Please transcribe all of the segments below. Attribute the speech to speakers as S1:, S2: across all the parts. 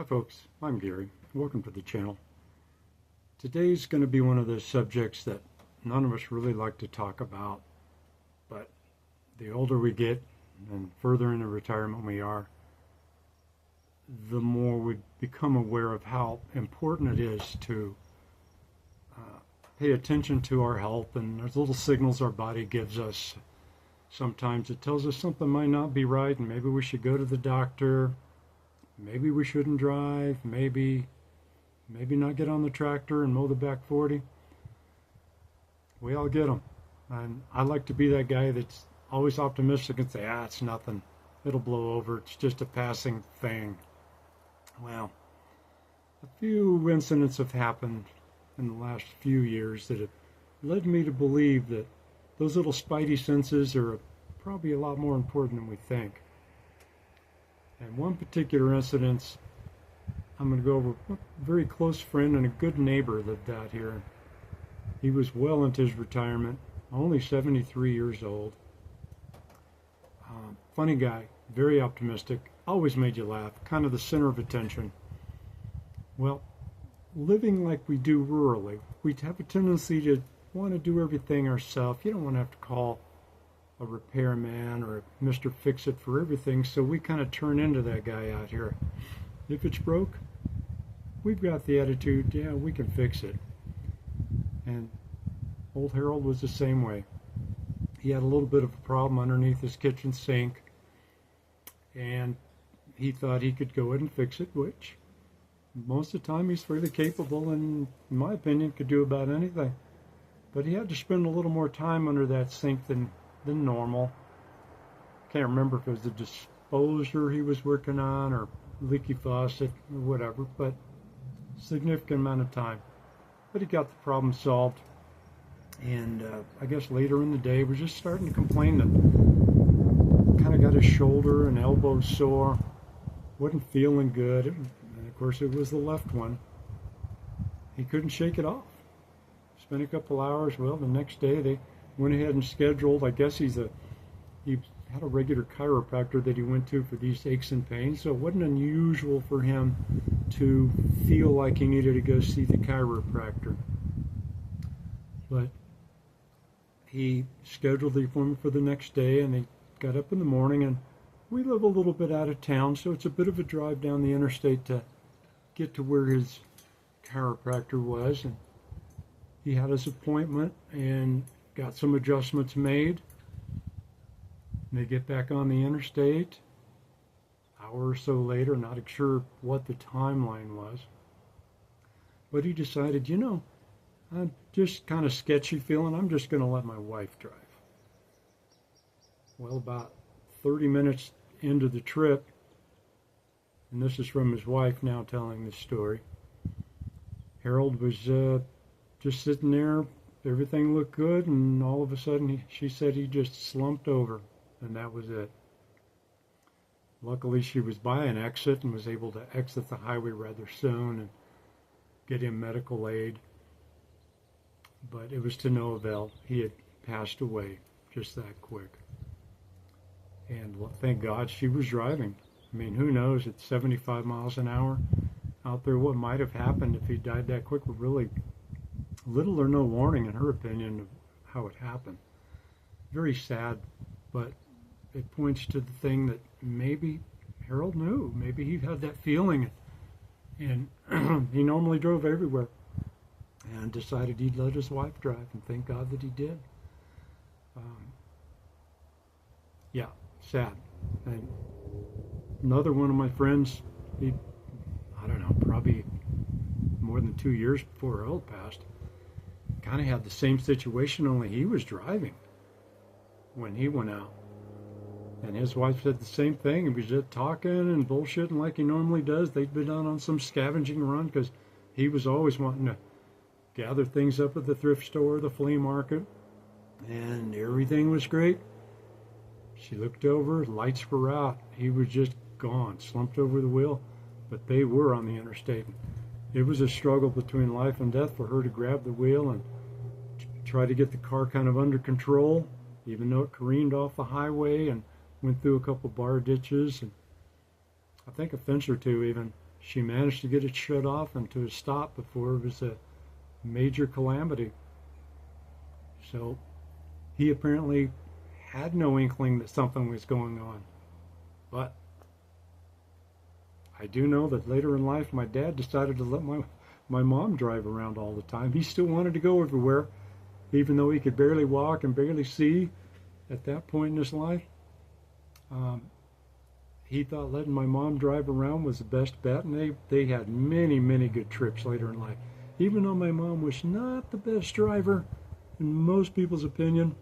S1: Hi folks, I'm Gary. Welcome to the channel. Today's going to be one of those subjects that none of us really like to talk about, but the older we get and further into retirement we are, the more we become aware of how important it is to pay attention to our health, and there's little signals our body gives us. Sometimes it tells us something might not be right and maybe we should go to the doctor. Maybe we shouldn't drive, maybe not get on the tractor and mow the back 40. We all get them. And I like to be that guy that's always optimistic and say, it's nothing. It'll blow over. It's just a passing thing. Well, a few incidents have happened in the last few years that have led me to believe that those little spidey senses are probably a lot more important than we think. And one particular incident, I'm going to go over a very close friend and a good neighbor lived out here. He was well into his retirement, only 73 years old. Funny guy, very optimistic, always made you laugh, kind of the center of attention. Well, living like we do rurally, we have a tendency to want to do everything ourselves. You don't want to have to call a repairman or a Mr. Fix-It for everything, so we kind of turn into that guy out here. If it's broke, we've got the attitude, yeah, we can fix it. And old Harold was the same way. He had a little bit of a problem underneath his kitchen sink, and he thought he could go ahead and fix it, which most of the time he's fairly capable and, in my opinion, could do about anything. But he had to spend a little more time under that sink than normal. Can't remember if it was the disposer he was working on or leaky faucet or whatever, but significant amount of time. But he got the problem solved, and I guess later in the day was just starting to complain that kind of got his shoulder and elbow sore, wasn't feeling good, and of course it was the left one. He couldn't shake it off. Spent a couple hours. Well, the next day they went ahead and scheduled, I guess he had a regular chiropractor that he went to for these aches and pains, so it wasn't unusual for him to feel like he needed to go see the chiropractor. But he scheduled the appointment for the next day, and they got up in the morning, and we live a little bit out of town, so it's a bit of a drive down the interstate to get to where his chiropractor was, and he had his appointment and got some adjustments made. They get back on the interstate. Hour or so later, not sure what the timeline was, but he decided, I'm just kind of sketchy feeling. I'm just going to let my wife drive. Well, about 30 minutes into the trip, and this is from his wife now telling the story, Harold was just sitting there. Everything looked good, and all of a sudden she said he just slumped over, and that was it. Luckily she was by an exit and was able to exit the highway rather soon and get him medical aid, but it was to no avail. He had passed away just that quick. And thank God she was driving. I mean, who knows, at 75 miles an hour out there, what might have happened if he died that quick? Really little or no warning, in her opinion, of how it happened. Very sad, but it points to the thing that maybe Harold knew. Maybe he had that feeling, and he normally drove everywhere, and decided he'd let his wife drive, and thank God that he did. Yeah, sad. And another one of my friends, I don't know, probably more than 2 years before Harold passed, kind of had the same situation, only he was driving when he went out. And his wife said the same thing. He was just talking and bullshitting like he normally does. They'd been out on some scavenging run because he was always wanting to gather things up at the thrift store, the flea market, and everything was great. She looked over, lights were out. He was just gone, slumped over the wheel, but they were on the interstate. It was a struggle between life and death for her to grab the wheel and try to get the car kind of under control, even though it careened off the highway and went through a couple bar ditches and I think a fence or two even. she managed to get it shut off and to a stop before it was a major calamity. So he apparently had no inkling that something was going on. But I do know that later in life, my dad decided to let my mom drive around all the time. He still wanted to go everywhere, even though he could barely walk and barely see at that point in his life. He thought letting my mom drive around was the best bet, and they had many, many good trips later in life. Even though my mom was not the best driver, in most people's opinion,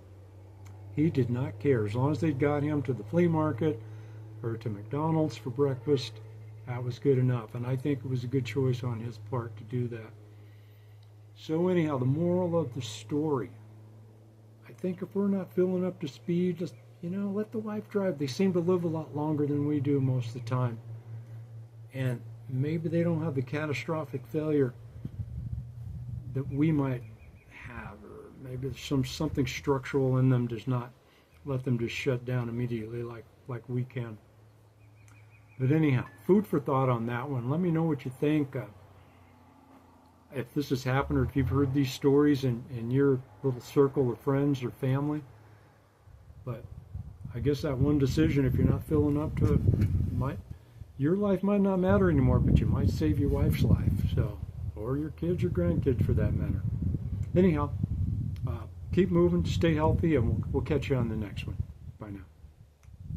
S1: he did not care. As long as they got him to the flea market or to McDonald's for breakfast, that was good enough. And I think it was a good choice on his part to do that. So anyhow, the moral of the story, I think if we're not filling up to speed, just, let the wife drive. They seem to live a lot longer than we do most of the time. And maybe they don't have the catastrophic failure that we might have, or maybe there's something structural in them does not let them just shut down immediately like we can. But anyhow, food for thought on that one. Let me know what you think. If this has happened, or if you've heard these stories in your little circle of friends or family. But I guess that one decision, if you're not filling up to it, your life might not matter anymore, but you might save your wife's life. So, or your kids or grandkids for that matter. Anyhow, keep moving, stay healthy, and we'll catch you on the next one. Bye now.